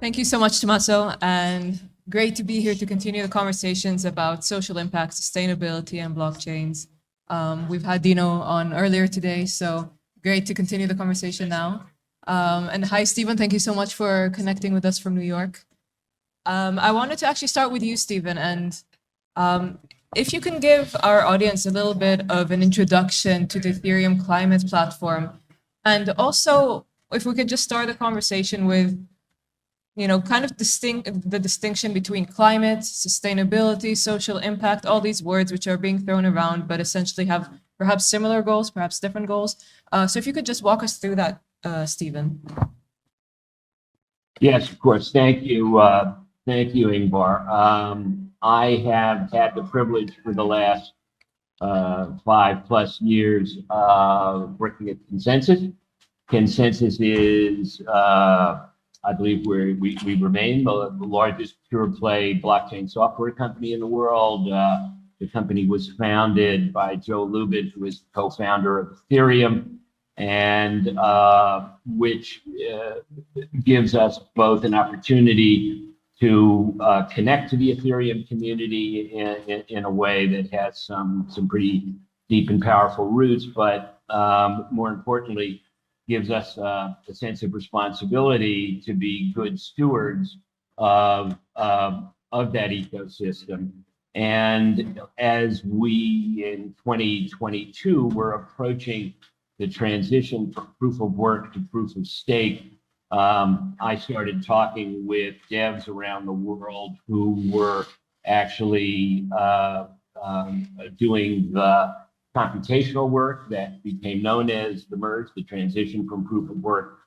Thank you so much, Tommaso, and great to be here to continue the conversations about social impact, sustainability, and blockchains. We've had Dino on earlier today, so great to continue the conversation now. And hi, Stephen, thank you so much for connecting with us from New York. I wanted to actually start with you, Stephen, and if you can give our audience a little bit of an introduction to the Ethereum climate platform, and also if we could just start the conversation with, you know, kind of the distinction between climate, sustainability, social impact, all these words which are being thrown around, but essentially have perhaps similar goals, perhaps different goals. So if you could just walk us through that, Stephen. Yes, of course. Thank you. Thank you, Inbar. I have had the privilege for the last 5+ years working at Consensus. Consensus is, I believe we remain the largest pure play blockchain software company in the world. The company was founded by Joe Lubin, who is co-founder of Ethereum, and which gives us both an opportunity to connect to the Ethereum community in a way that has some pretty deep and powerful roots, but more importantly, gives us a sense of responsibility to be good stewards of that ecosystem. And as we in 2022 were approaching the transition from proof of work to proof of stake, I started talking with devs around the world who were actually doing the computational work that became known as the merge, the transition from proof of work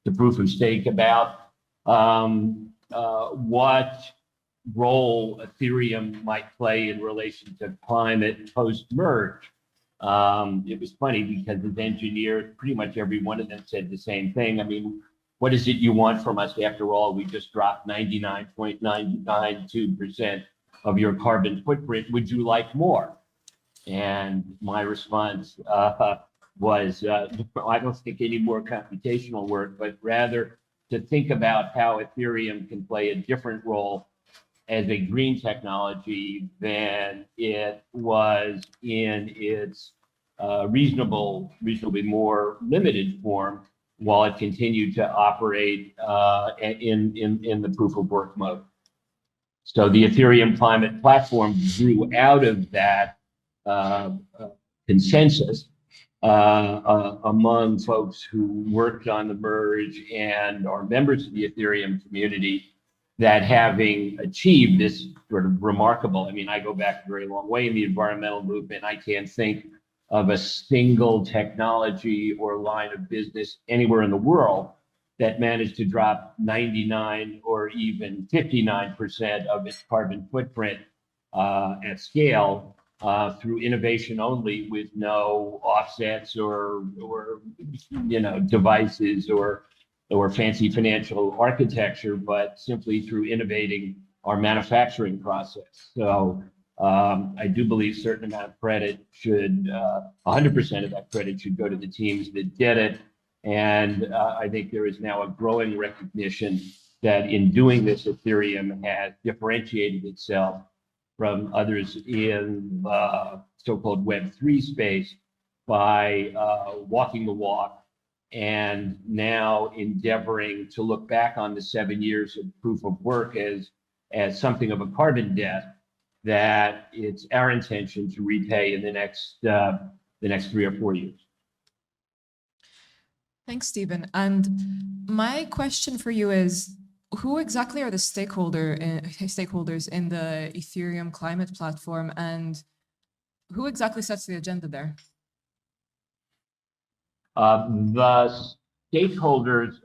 to proof of stake, about what role Ethereum might play in relation to climate post-merge. It was funny because as engineers, pretty much every one of them said the same thing. I mean, what is it you want from us? After all, we just dropped 99.992% of your carbon footprint. Would you like more? And my response was, I don't think any more computational work, but rather to think about how Ethereum can play a different role as a green technology than it was in its reasonably more limited form, while it continued to operate in the proof of work mode. So the Ethereum climate platform grew out of that consensus among folks who worked on the merge and are members of the Ethereum community, that having achieved this sort of remarkable, I mean, I go back a very long way in the environmental movement. I can't think of a single technology or line of business anywhere in the world that managed to drop 99 or even 59% of its carbon footprint at scale through innovation only, with no offsets or you know, devices or fancy financial architecture, but simply through innovating our manufacturing process. So I do believe a certain amount of credit should, 100% of that credit should go to the teams that did it. And I think there is now a growing recognition that in doing this, Ethereum has differentiated itself from others in the so-called Web3 space by walking the walk, and now endeavoring to look back on the 7 years of proof of work as something of a carbon debt that it's our intention to repay in the next 3 or 4 years. Thanks, Stephen. And my question for you is, who exactly are the stakeholders in the Ethereum climate platform, and who exactly sets the agenda there? The stakeholders,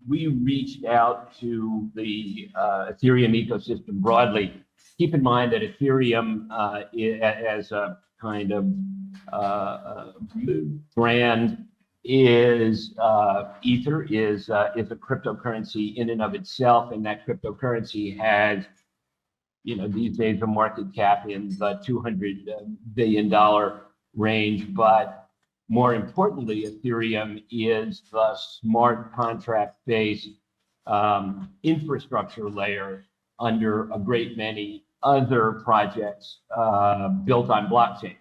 we reached out to the Ethereum ecosystem broadly. Keep in mind that Ethereum, as a kind of brand, is Ether is a cryptocurrency in and of itself, and that cryptocurrency has, you know, these days a market cap in the $200 billion range. But more importantly, Ethereum is the smart contract-based infrastructure layer under a great many other projects built on blockchains.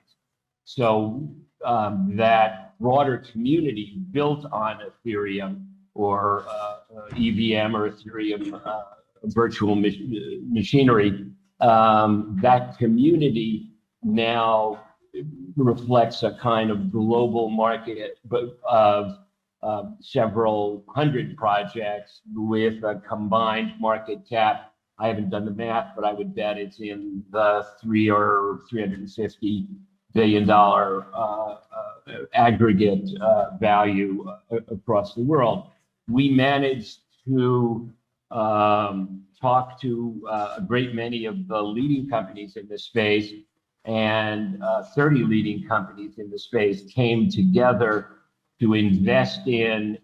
So that broader community built on Ethereum or EVM or Ethereum virtual machinery, that community now reflects a kind of global market of several hundred projects with a combined market cap. I haven't done the math, but I would bet it's in the $350 billion aggregate value across the world. We managed to talk to a great many of the leading companies in this space, and 30 leading companies in the space came together to investing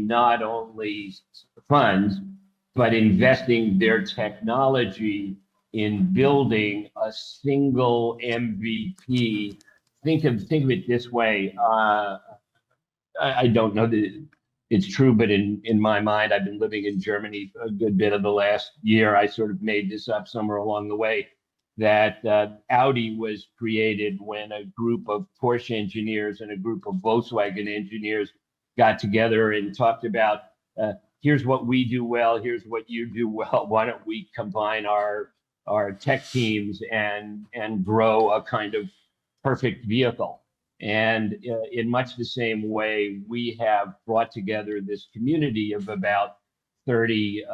not only funds, but investing their technology in building a single MVP. Think of it this way. I don't know that it's true, but in my mind, I've been living in Germany a good bit of the last year. I sort of made this up somewhere along the way, that Audi was created when a group of Porsche engineers and a group of Volkswagen engineers got together and talked about, here's what we do well, here's what you do well. Why don't we combine our tech teams and grow a kind of perfect vehicle? And in much the same way, we have brought together this community of about 30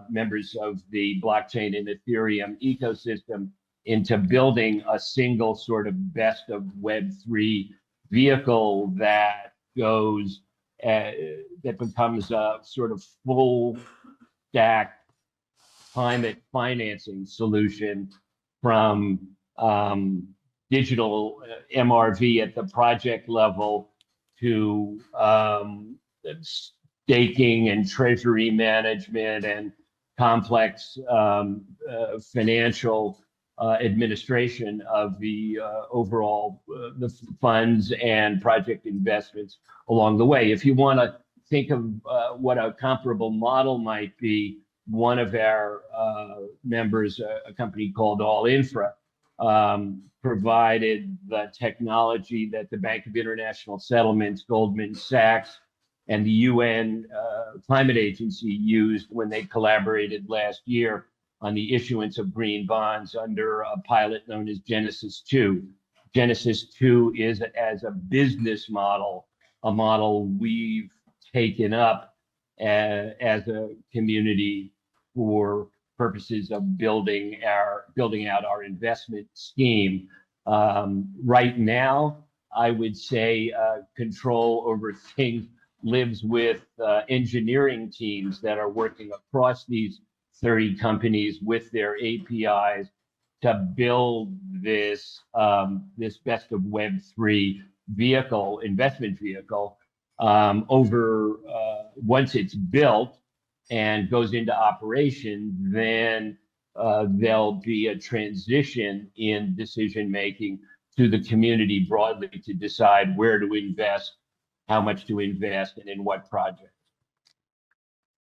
members of the blockchain and Ethereum ecosystem into building a single sort of best of Web3 vehicle that goes, that becomes a sort of full stack climate financing solution from digital MRV at the project level to staking and treasury management and complex financial administration of the overall the funds and project investments along the way. If you want to think of what a comparable model might be, one of our members, a company called All Infra, provided the technology that the Bank of International Settlements, Goldman Sachs, and the UN Climate Agency used when they collaborated last year on the issuance of green bonds under a pilot known as Genesis 2. Genesis 2 is, as a business model, a model we've taken up as a community for purposes of building out our investment scheme. Right now, I would say control over things lives with engineering teams that are working across these 30 companies with their APIs to build this this best of Web3 vehicle, investment vehicle. Once it's built and goes into operation, then there'll be a transition in decision making to the community broadly to decide where to invest, how much to invest, and in what project.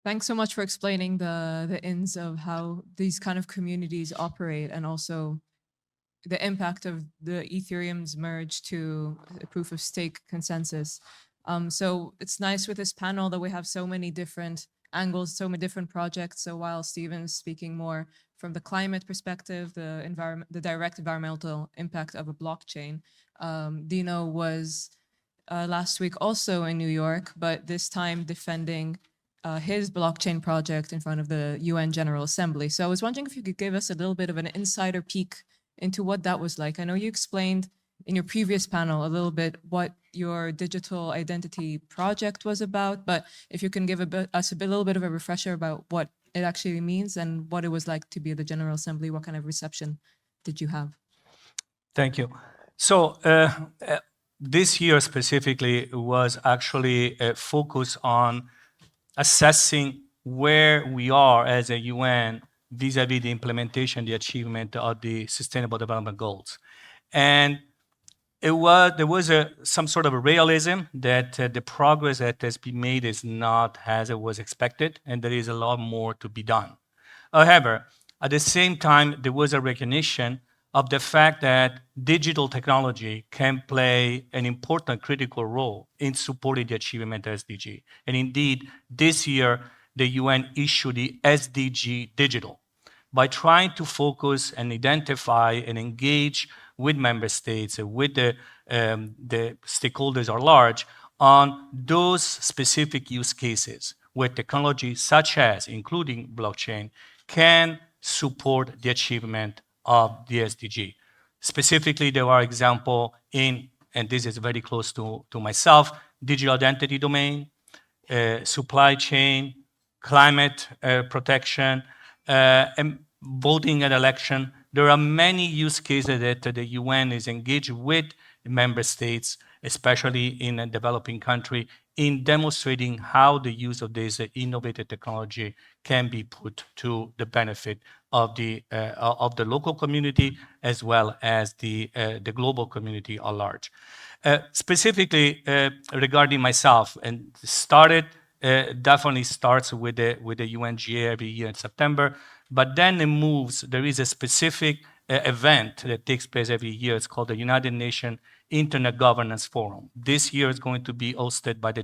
Thanks so much for explaining the ins of how these kind of communities operate, and also the impact of the Ethereum's merge to a proof of stake consensus. So it's nice with this panel that we have so many different angles, so many different projects. So while Stephen's speaking more from the climate perspective, the direct environmental impact of a blockchain, Dino was last week also in New York, but this time defending his blockchain project in front of the UN General Assembly. So I was wondering if you could give us a little bit of an insider peek into what that was like. I know you explained in your previous panel a little bit what your digital identity project was about, but if you can give us a little bit of a refresher about what it actually means and what it was like to be at the General Assembly, what kind of reception did you have? Thank you. So this year specifically was actually a focus on assessing where we are as a UN vis-a-vis the implementation, the achievement of the Sustainable Development Goals. And there was some sort of a realism that the progress that has been made is not as it was expected, and there is a lot more to be done. However, at the same time, there was a recognition of the fact that digital technology can play an important critical role in supporting the achievement of SDG. And indeed, this year, the UN issued the SDG Digital by trying to focus and identify and engage with member states, with the stakeholders at large on those specific use cases where technology such as, including blockchain, can support the achievement of the SDG. Specifically, there are examples in, and this is very close to myself, digital identity domain, supply chain, climate protection, and voting and election. There are many use cases that the UN is engaged with member states, especially in a developing country, in demonstrating how the use of this innovative technology can be put to the benefit of the local community as well as the global community at large. Specifically regarding myself, and definitely starts with the UNGA every year in September, but then it moves. There is a specific event that takes place every year. It's called the United Nations Internet Governance Forum. This year is going to be hosted by the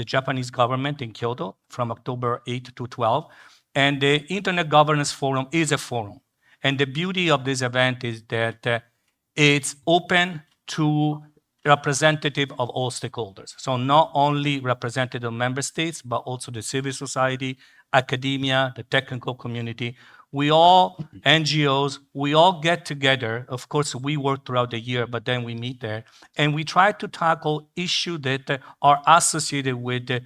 Japanese government in Kyoto from October 8 to 12. And the Internet Governance Forum is a forum. And the beauty of this event is that it's open to representative of all stakeholders. So not only representative of member states, but also the civil society, academia, the technical community. We all, NGOs, we all get together. Of course, we work throughout the year, but then we meet there. And we try to tackle issues that are associated with the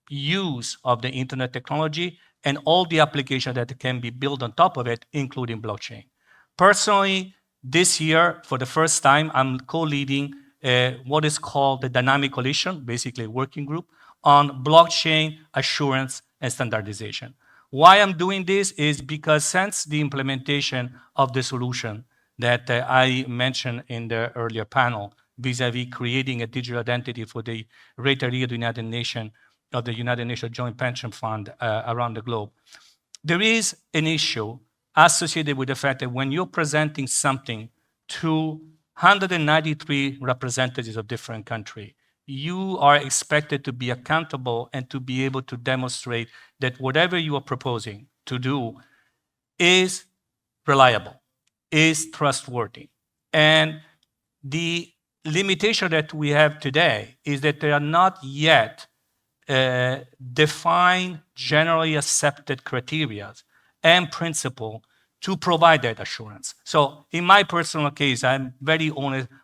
use of the internet technology and all the applications that can be built on top of it, including blockchain. Personally, this year, for the first time, I'm co-leading what is called the Dynamic Coalition, basically a working group, on blockchain assurance and standardization. Why I'm doing this is because since the implementation of the solution that I mentioned in the earlier panel, vis-a-vis creating a digital identity for the retiree of the United Nations, of the United Nations Joint Pension Fund around the globe, there is an issue associated with the fact that when you're presenting something to 193 representatives of different countries, you are expected to be accountable and to be able to demonstrate that whatever you are proposing to do is reliable, is trustworthy. And the limitation that we have today is that there are not yet defined, generally accepted criteria and principle to provide that assurance. So in my personal case, I'm very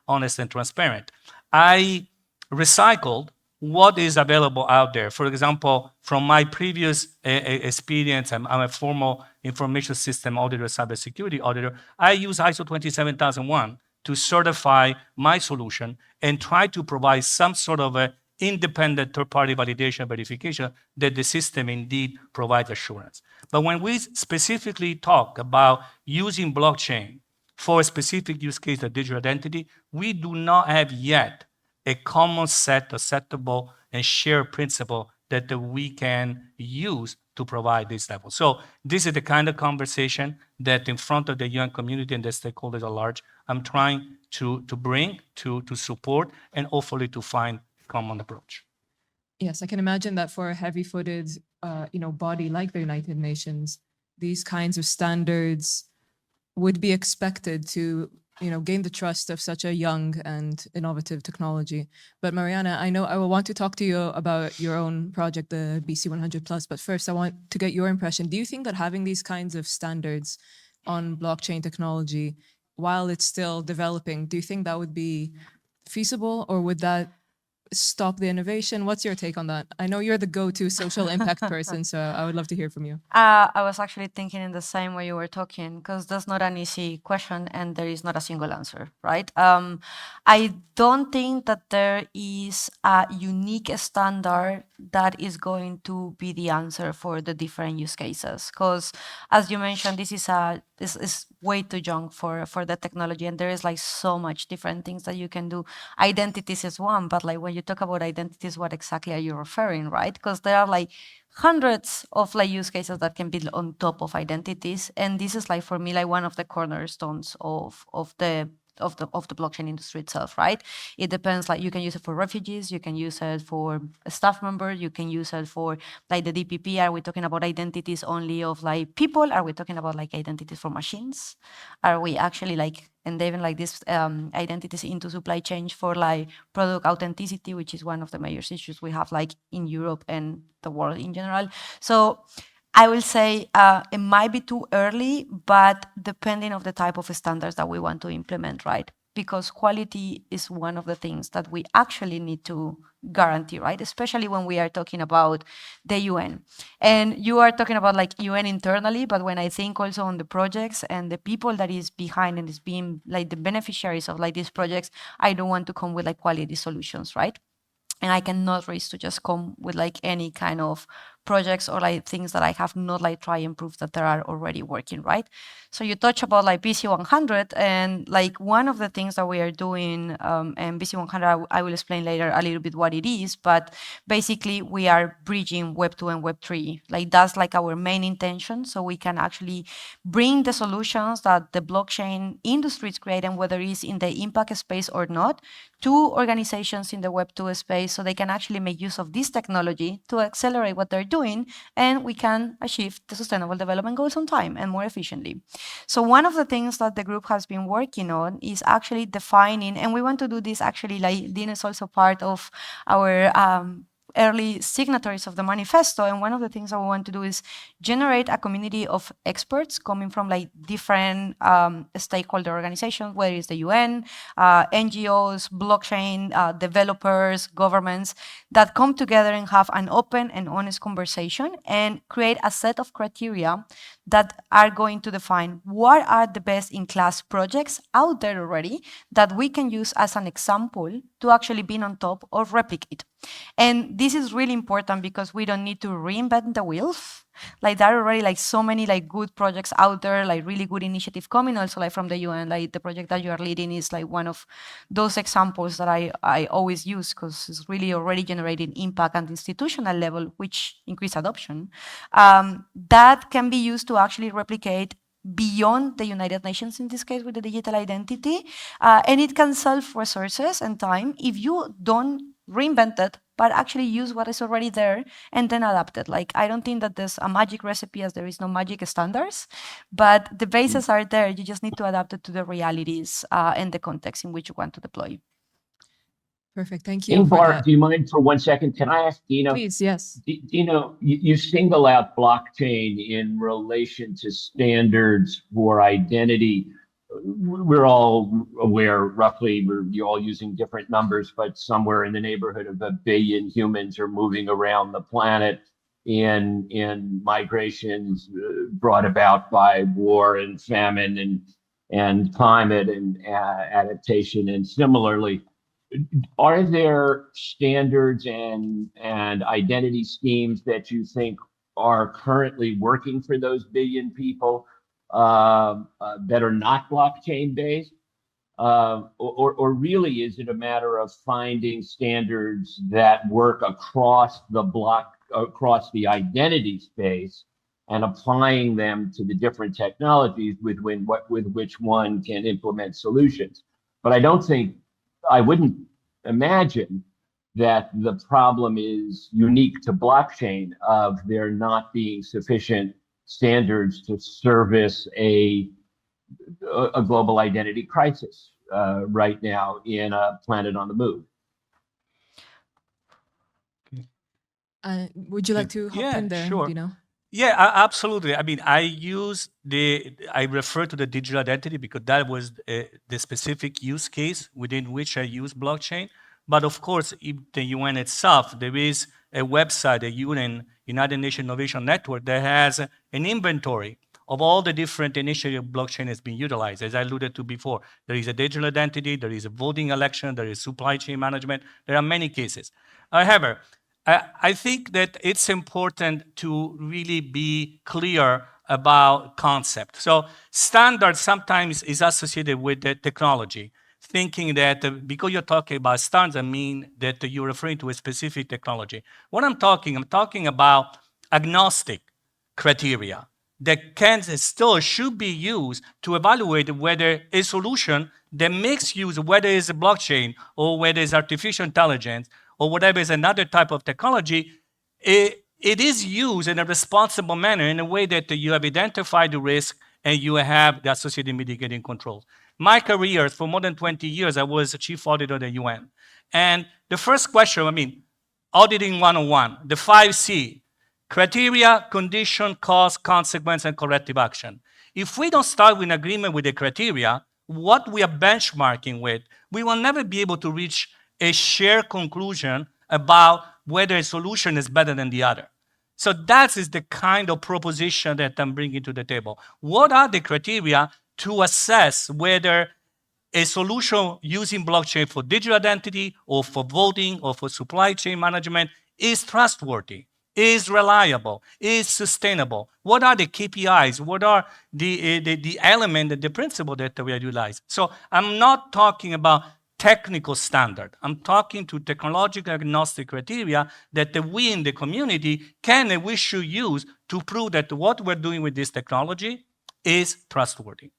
honest and transparent. I recycled what is available out there. For example, from my previous experience, I'm a former information system auditor, cybersecurity auditor. I use ISO 27001 to certify my solution and try to provide some sort of a independent third-party validation verification that the system indeed provides assurance. But when we specifically talk about using blockchain for a specific use case of digital identity, we do not have yet a common set, acceptable and shared principle that we can use to provide this level. So this is the kind of conversation that in front of the UN community and the stakeholders at large, I'm trying to bring, to support, and hopefully to find common approach. Yes, I can imagine that for a heavy-footed, body like the United Nations, these kinds of standards would be expected to, gain the trust of such a young and innovative technology. But Mariana, I know I will want to talk to you about your own project, the BC100+, but first I want to get your impression. Do you think that having these kinds of standards on blockchain technology, while it's still developing, do you think that would be feasible, or would that stop the innovation? What's your take on that? I know you're the go-to social impact person, so I would love to hear from you. I was actually thinking in the same way you were talking, because that's not an easy question and there is not a single answer, right? I don't think that there is a unique standard that is going to be the answer for the different use cases, because as you mentioned, this is a is way too young for the technology, and there is like so much different things that you can do. Identities is one, but like when you talk about identities, what exactly are you referring, right? Because there are like hundreds of like use cases that can be on top of identities, and this is like for me like one of the cornerstones of the blockchain industry itself, right? It depends, like you can use it for refugees, you can use it for a staff member, you can use it for like the DPP. Are we talking about identities only of like people? Are we talking about like identities for machines? Are we actually like endeavoring like this identities into supply chain for like product authenticity, which is one of the major issues we have like in Europe and the world in general? So I will say it might be too early, but depending on the type of standards that we want to implement, right? Because quality is one of the things that we actually need to guarantee, right? Especially when we are talking about the UN. And you are talking about like UN internally, but when I think also on the projects and the people that is behind and is being like the beneficiaries of like these projects, I don't want to come with like quality solutions, right? And I cannot risk to just come with like any kind of projects or like things that I have not like try and prove that they are already working, right? So you touch about like BC100, and like one of the things that we are doing, and BC100, I will explain later a little bit what it is, but basically we are bridging Web 2 and Web 3. Like that's like our main intention, so we can actually bring the solutions that the blockchain industry is creating, whether it's in the impact space or not, to organizations in the Web 2 space, so they can actually make use of this technology to accelerate what they're doing, and we can achieve the sustainable development goals on time and more efficiently. So one of the things that the group has been working on is actually defining, and we want to do this actually, like Dino is also part of our early signatories of the manifesto, and one of the things that we want to do is generate a community of experts coming from like different stakeholder organizations, whether it's the UN, NGOs, blockchain, developers, governments, that come together and have an open and honest conversation and create a set of criteria that are going to define what are the best in class projects out there already that we can use as an example to actually be on top or replicate. And this is really important because we don't need to reinvent the wheels. Like there are already like so many like good projects out there, like really good initiative coming also like from the UN. Like the project that you are leading is like one of those examples that I always use because it's really already generating impact at the institutional level, which increase adoption. That can be used to actually replicate beyond the United Nations, in this case with the digital identity, and it can save resources and time if you don't reinvent it, but actually use what is already there and then adapt it. Like, I don't think that there's a magic recipe, as there is no magic standards, but the bases are there. You just need to adapt it to the realities and the context in which you want to deploy. Perfect. Thank you for Inbar, that. do you mind for 1 second? Can I ask Dino? Please, yes. Dino, you single out blockchain in relation to standards for identity. We're all aware, roughly, you're all using different numbers, but somewhere in the neighborhood of 1 billion humans are moving around the planet in migrations brought about by war and famine and climate and adaptation. And similarly, are there standards and identity schemes that you think are currently working for those billion people that are not blockchain based? Or really is it a matter of finding standards that work across the identity space and applying them to the different technologies with which one can implement solutions? But I wouldn't imagine that the problem is unique to blockchain of there not being sufficient standards to service a global identity crisis right now in a planet on the move. Would you like to hop in there, sure. Dino? Yeah, absolutely. I mean, I refer to the digital identity because that was the specific use case within which I use blockchain. But of course, in the UN itself, there is a website, a United Nations Innovation Network, that has an inventory of all the different initiatives blockchain has been utilized. As I alluded to before, there is a digital identity, there is a voting election, there is supply chain management. There are many cases. However, I think that it's important to really be clear about concept. So standard sometimes is associated with the technology, thinking that because you're talking about standards, I mean that you're referring to a specific technology. What I'm talking about agnostic criteria that can still should be used to evaluate whether a solution that makes use, whether it's a blockchain or whether it's artificial intelligence or whatever is another type of technology, it is used in a responsible manner in a way that you have identified the risk and you have the associated mitigating controls. My career, for more than 20 years, I was a chief auditor at the UN. And the first question, auditing 101, the 5C, criteria, condition, cause, consequence, and corrective action. If we don't start with an agreement with the criteria, what we are benchmarking with, we will never be able to reach a shared conclusion about whether a solution is better than the other. So that is the kind of proposition that I'm bringing to the table. What are the criteria to assess whether a solution using blockchain for digital identity or for voting or for supply chain management is trustworthy, is reliable, is sustainable? What are the KPIs? What are the element, the principle that we utilize? So I'm not talking about technical standard. I'm talking to technological agnostic criteria that we in the community can and we should use to prove that what we're doing with this technology is trustworthy.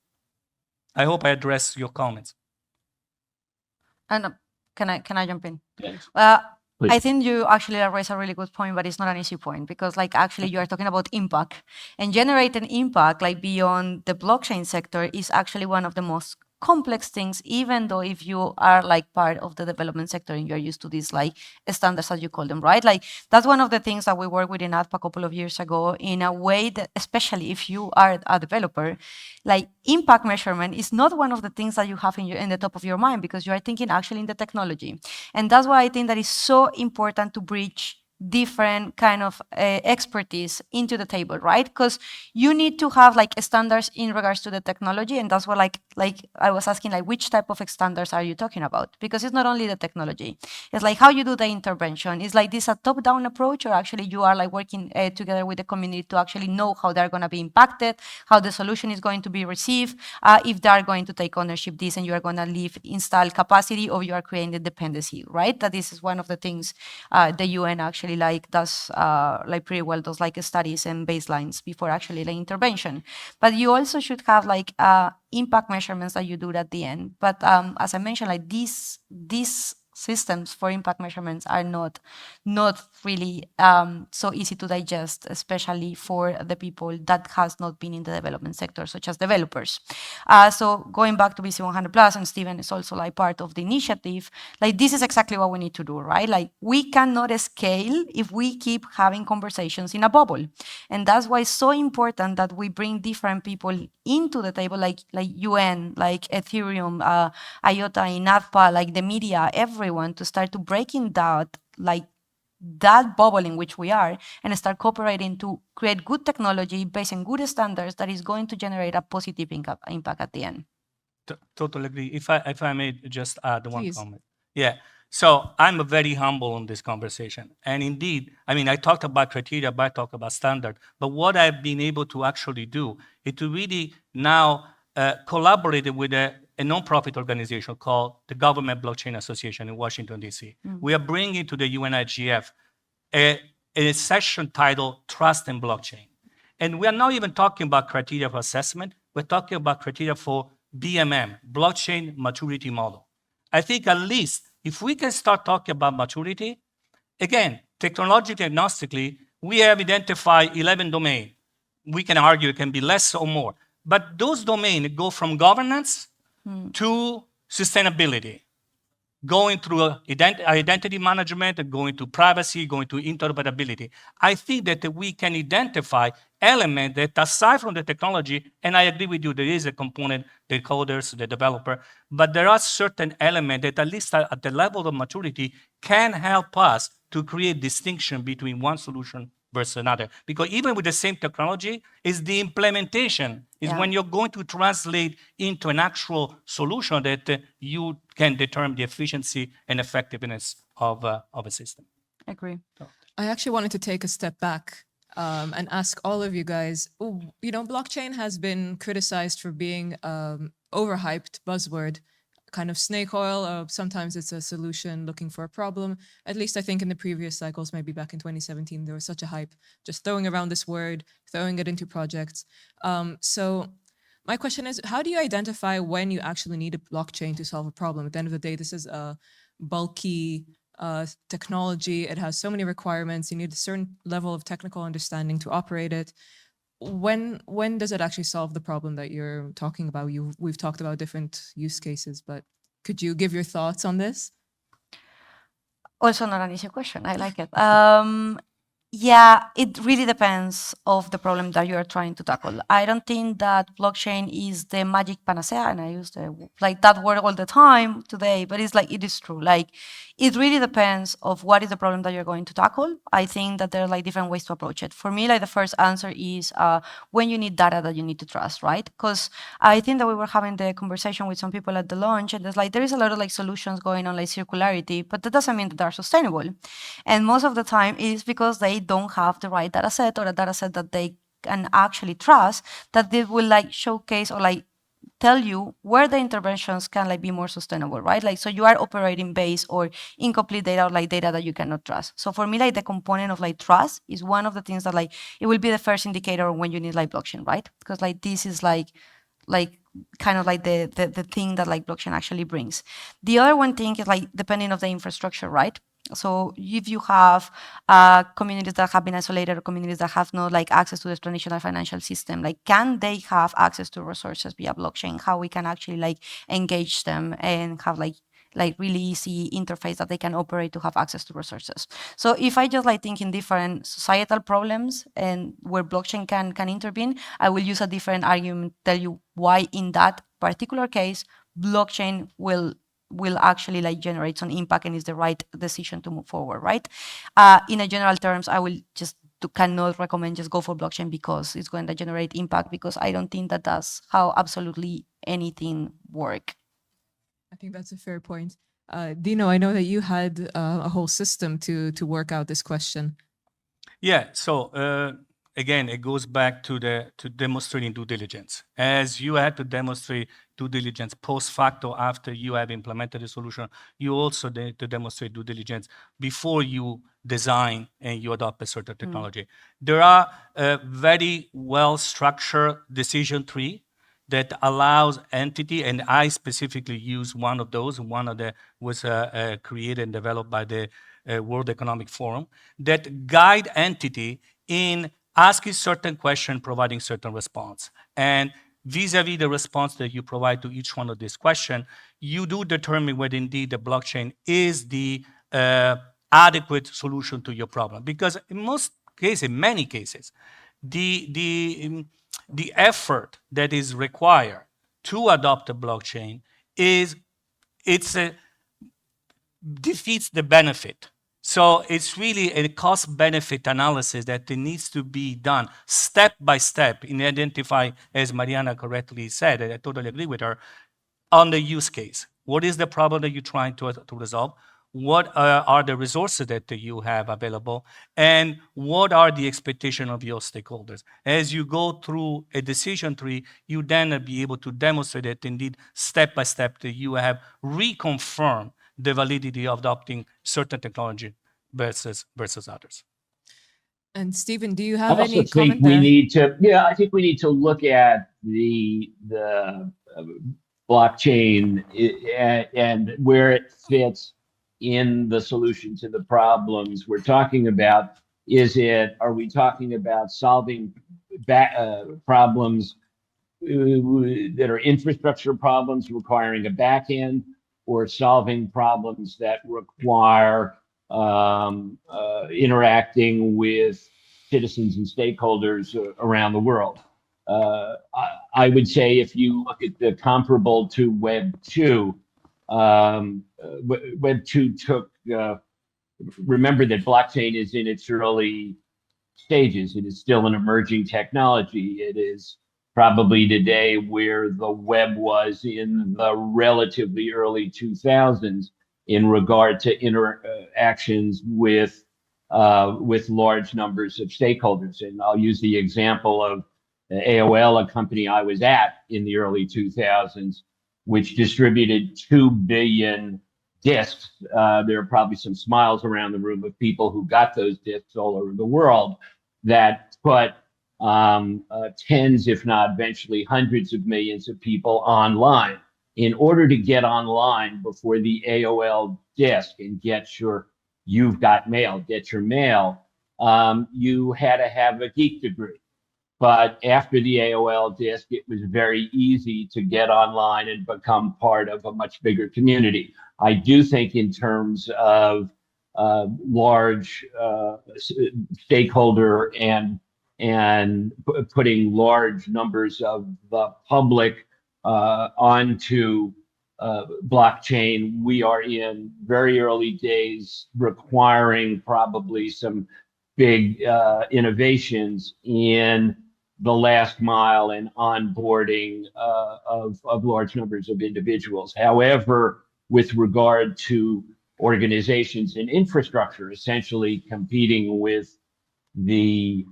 I hope I addressed your comments. And can I jump in? Yes. I think you actually raised a really good point, but it's not an easy point because actually you are talking about impact, and generating impact beyond the blockchain sector is actually one of the most complex things, even though if you are part of the development sector and you're used to these standards, as you call them, right? That's one of the things that we worked with INATBA a couple of years ago in a way that, especially if you are a developer, impact measurement is not one of the things that you have in the top of your mind because you are thinking actually in the technology. And that's why I think that is so important to bridge different kind of expertise into the table, right? Because you need to have standards in regards to the technology, and that's what I was asking, which type of standards are you talking about? Because it's not only the technology, it's how you do the intervention. Is this a top-down approach, or actually you are working together with the community to actually know how they're going to be impacted, how the solution is going to be received, if they are going to take ownership this and you are going to leave install capacity, or you are creating the dependency, right? That this is one of the things the UN actually does pretty well, those studies and baselines before actually intervention. But you also should have impact measurements that you do at the end. But as I mentioned, these systems for impact measurements are not really so easy to digest, especially for the people that has not been in the development sector, such as developers. So going back to BC100 Plus, and Steven is also part of the initiative, this is exactly what we need to do, right? We cannot scale if we keep having conversations in a bubble. And that's why it's so important that we bring different people into the table, like UN, Ethereum, IOTA, INATBA, the media, everyone, to start to breaking that bubble in which we are and start cooperating to create good technology based on good standards that is going to generate a positive impact at the end. Totally agree. If I may just add one Please. comment. Yeah. So I'm very humble on this conversation. And indeed, I talked about criteria, but I talked about standard. But what I've been able to actually do is to really now collaborate with a nonprofit organization called the Government Blockchain Association in Washington, D.C. We are bringing to the UNIGF a session titled Trust in Blockchain. And we are not even talking about criteria for assessment. We're talking about criteria for BMM, Blockchain Maturity Model. I think at least if we can start talking about maturity, again, technologically agnostically, we have identified 11 domains. We can argue it can be less or more. But those domains go from governance to sustainability, going through identity management, going to privacy, going to interoperability. I think that we can identify elements that, aside from the technology, and I agree with you, there is a component, the coders, the developer, but there are certain elements that, at least at the level of maturity, can help us to create distinction between one solution versus another. Because even with the same technology, is the implementation, is when you're going to translate into an actual solution that you can determine the efficiency and effectiveness of a system. Agree. I actually wanted to take a step back and ask all of you guys. You know, blockchain has been criticized for being overhyped buzzword, kind of snake oil. Sometimes it's a solution looking for a problem. At least I think in the previous cycles, maybe back in 2017, there was such a hype just throwing around this word, throwing it into projects. So my question is, how do you identify when you actually need a blockchain to solve a problem? At the end of the day, this is a bulky technology. It has so many requirements. You need a certain level of technical understanding to operate it. When does it actually solve the problem that you're talking about? We've talked about different use cases, but could you give your thoughts on this? Also not an easy question. I like it. Yeah, it really depends of the problem that you are trying to tackle. I don't think that blockchain is the magic panacea, and I use that word all the time today, but it's like, it is true. Like, it really depends of what is the problem that you're going to tackle. I think that there are like different ways to approach it. For me, like the first answer is when you need data that you need to trust, right? Because I think that we were having the conversation with some people at the launch, and there is a lot of like solutions going on, like circularity, but that doesn't mean that they're sustainable. And most of the time is because they don't have the right data set, or a data set that they can actually trust, that they will like showcase or like tell you where the interventions can like be more sustainable, right? Like, so you are operating based or incomplete data, or like data that you cannot trust. So for me, like the component of like trust is one of the things that like, it will be the first indicator when you need like blockchain, right? Because like this is like kind of like the thing that like blockchain actually brings. The other one thing is like depending of the infrastructure, right? So if you have communities that have been isolated, or communities that have no like access to the traditional financial system, like can they have access to resources via blockchain? How we can actually like engage them and have like really easy interface that they can operate to have access to resources. So if I just like think in different societal problems and where blockchain can intervene, I will use a different argument, tell you why in that particular case, blockchain will actually like generate some impact and is the right decision to move forward, right? In a general terms, I will just cannot recommend just go for blockchain because it's going to generate impact, because I don't think that that's how absolutely anything work. I think that's a fair point. Dino, I know that you had a whole system to work out this question. Yeah, so again, it goes back to demonstrating due diligence. As you had to demonstrate due diligence post facto after you have implemented a solution, you also need to demonstrate due diligence before you design and you adopt a certain technology. There are very well structured decision tree that allows entity, and I specifically use one of those. One of the was created and developed by the World Economic Forum, that guide entity in asking certain question, providing certain response. And vis-a-vis the response that you provide to each one of these questions, you do determine whether indeed the blockchain is the adequate solution to your problem. Because in most cases, in many cases, the effort that is required to adopt a blockchain defeats the benefit. So it's really a cost-benefit analysis that needs to be done step by step in identify, as Mariana correctly said, and I totally agree with her, on the use case. What is the problem that you're trying to resolve? What are the resources that you have available? And what are the expectations of your stakeholders? As you go through a decision tree, you then be able to demonstrate that indeed, step by step, that you have reconfirmed the validity of adopting certain technology versus others. And Stephen, do you have I also any think comment we there? need to, I think we need to look at the blockchain and where it fits in the solution to the problems we're talking about. Are we talking about solving problems that are infrastructure problems requiring a back end, or solving problems that require interacting with citizens and stakeholders around the world? I would say if you look at the comparable to Web 2, Web 2 took, remember that blockchain is in its early stages. It is still an emerging technology. It is probably today where the web was in the relatively early 2000s in regard to interactions with with large numbers of stakeholders. And I'll use the example of AOL, a company I was at in the early 2000s, which distributed 2 billion discs. There are probably some smiles around the room of people who got those discs all over the world that put tens, if not eventually hundreds of millions of people online. In order to get online before the AOL disk and get your you've got mail, get your mail, you had to have a geek degree. But after the AOL disk, it was very easy to get online and become part of a much bigger community. I do think in terms of large stakeholder and putting large numbers of the public onto blockchain, we are in very early days, requiring probably some big innovations in the last mile and onboarding of large numbers of individuals. However, with regard to organizations and infrastructure, essentially competing with the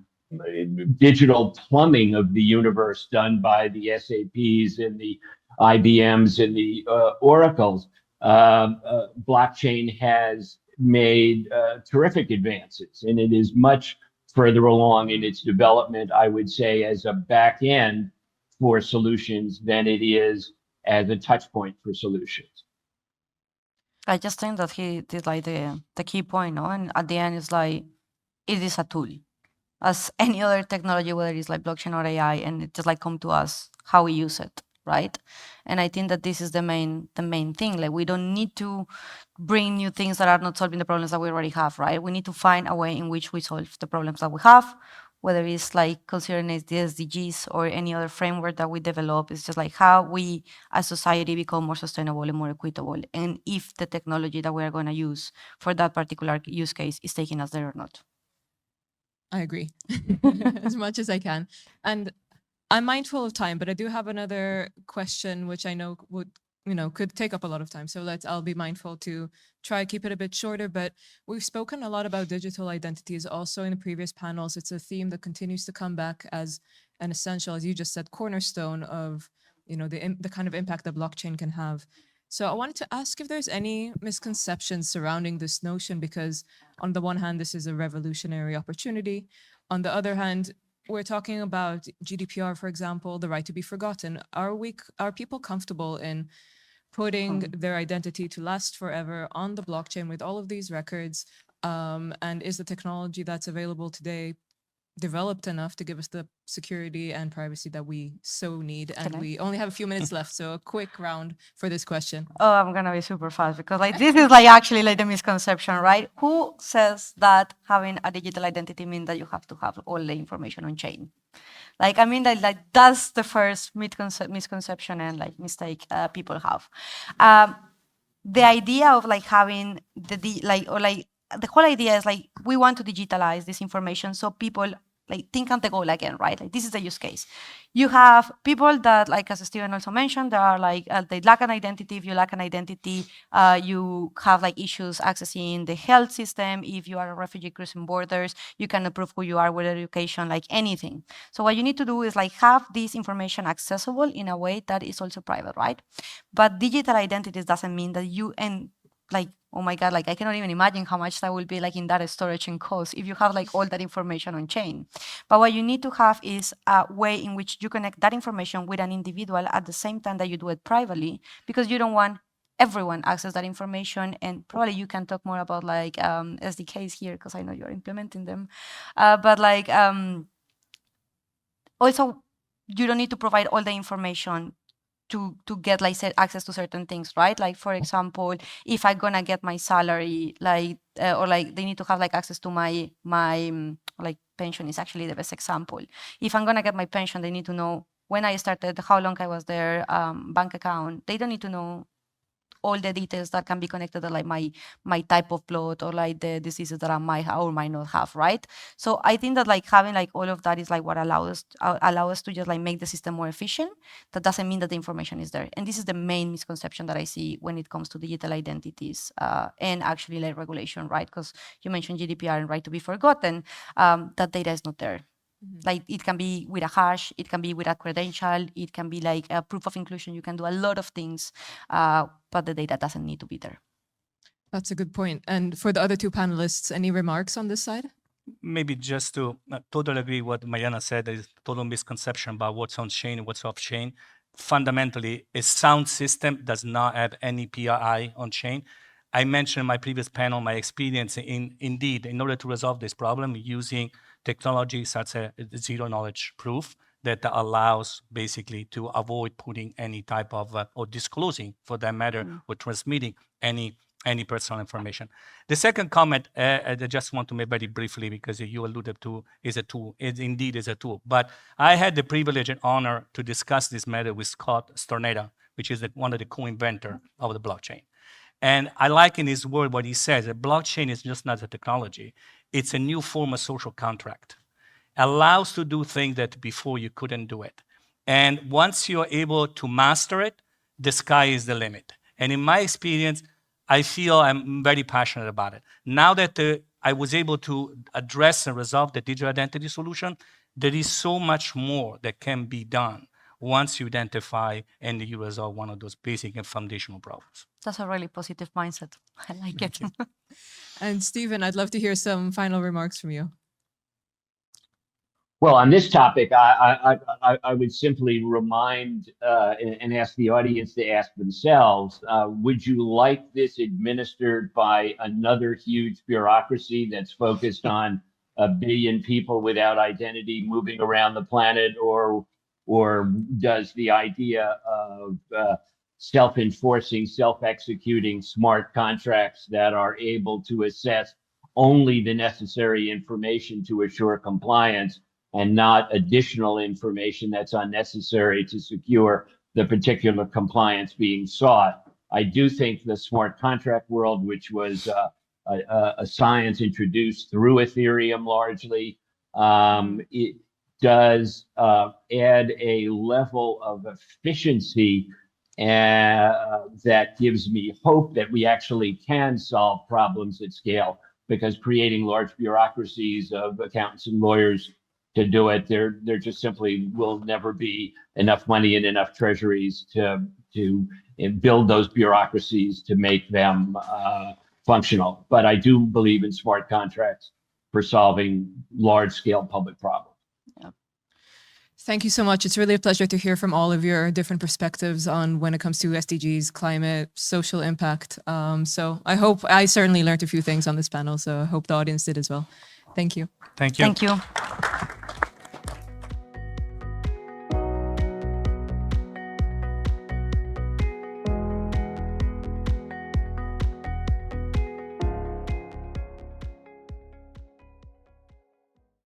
digital plumbing of the universe done by the SAPs and the IBMs and the Oracles, blockchain has made terrific advances, and it is much further along in its development, I would say, as a back end for solutions than it is as a touch point for solutions. I just think that he did like the key point, no? And at the end, it's like, it is a tool, as any other technology, whether it's like blockchain or AI, and it just like come to us how we use it, right? And I think that this is the main thing. Like, we don't need to bring new things that are not solving the problems that we already have, right? We need to find a way in which we solve the problems that we have, whether it's like considering the SDGs or any other framework that we develop. It's just like how we as society become more sustainable and more equitable, and if the technology that we are going to use for that particular use case is taking us there or not. I agree as much as I can. And I'm mindful of time, but I do have another question, which I know would, could take up a lot of time. So I'll be mindful to try to keep it a bit shorter, but we've spoken a lot about digital identities also in the previous panels. It's a theme that continues to come back as an essential, as you just said, cornerstone of, the kind of impact that blockchain can have. So I wanted to ask if there's any misconceptions surrounding this notion, because on the one hand, this is a revolutionary opportunity. On the other hand, we're talking about GDPR, for example, the right to be forgotten. Are people comfortable in putting their identity to last forever on the blockchain with all of these records? And is the technology that's available today developed enough to give us the security and privacy that we so need? And we only have a few minutes left, so a quick round for this question. Oh, I'm gonna be super fast, because like this is like actually like the misconception, right? Who says that having a digital identity means that you have to have all the information on chain? Like, I mean, like that's the first misconception and like mistake people have. The idea of like having the whole idea is like, we want to digitalize this information so people like think on the goal again, right? Like, this is the use case. You have people that, like, as Steven also mentioned, they are like, they lack an identity. If you lack an identity, you have like issues accessing the health system. If you are a refugee crossing borders, you cannot prove who you are with education, like anything. So what you need to do is like have this information accessible in a way that is also private, right? But digital identities doesn't mean that you, and like, oh my God, like I cannot even imagine how much that will be like in data storage and cost if you have like all that information on chain. But what you need to have is a way in which you connect that information with an individual at the same time that you do it privately, because you don't want everyone access that information. And probably you can talk more about like SDKs here, because I know you're implementing them. But like also, you don't need to provide all the information to get like access to certain things, right? Like, for example, if I'm gonna get my salary, like or like they need to have like access to my like pension is actually the best example. If I'm gonna get my pension, they need to know when I started, how long I was there, bank account. They don't need to know all the details that can be connected to like my type of blood or like the diseases that I might or might not have, right? So I think that like having like all of that is like what allows us to just like make the system more efficient. That doesn't mean that the information is there. And this is the main misconception that I see when it comes to digital identities and actually like regulation, right? Because you mentioned GDPR and right to be forgotten, that data is not there. Like it can be with a hash, it can be with a credential, it can be like a proof of inclusion. You can do a lot of things, but the data doesn't need to be there. That's a good point. And for the other two panelists, any remarks on this side? Maybe just to totally agree what Mariana said, there is total misconception about what's on chain and what's off chain. Fundamentally, a sound system does not have any PII on chain. I mentioned in my previous panel my experience in order to resolve this problem using technology such as zero knowledge proof that allows basically to avoid putting any type of or disclosing for that matter or transmitting any personal information. The second comment I just want to make very briefly because you alluded to is a tool. It indeed is a tool. But I had the privilege and honor to discuss this matter with Scott Stornetta, which is one of the co-inventors of the blockchain. And I like in his word what he says, that blockchain is just not a technology. It's a new form of social contract. Allows to do things that before you couldn't do it. And once you're able to master it, the sky is the limit. And in my experience, I feel I'm very passionate about it. Now that I was able to address and resolve the digital identity solution, there is so much more that can be done once you identify and you resolve one of those basic and foundational problems. That's a really positive mindset. I like it. And Stephen, I'd love to hear some final remarks from you. Well, on this topic, I would simply remind and ask the audience to ask themselves, would you like this administered by another huge bureaucracy that's focused on 1 billion people without identity moving around the planet, or does the idea of self-enforcing, self-executing smart contracts that are able to assess only the necessary information to assure compliance and not additional information that's unnecessary to secure the particular compliance being sought? I do think the smart contract world, which was a science introduced through Ethereum largely, it does add a level of efficiency that gives me hope that we actually can solve problems at scale, because creating large bureaucracies of accountants and lawyers to do it, there just simply will never be enough money and enough treasuries to build those bureaucracies to make them functional. But I do believe in smart contracts for solving large-scale public problems. Thank you so much. It's really a pleasure to hear from all of your different perspectives on when it comes to SDGs, climate, social impact. So I certainly learned a few things on this panel, so I hope the audience did as well. Thank you. Thank you. Thank you.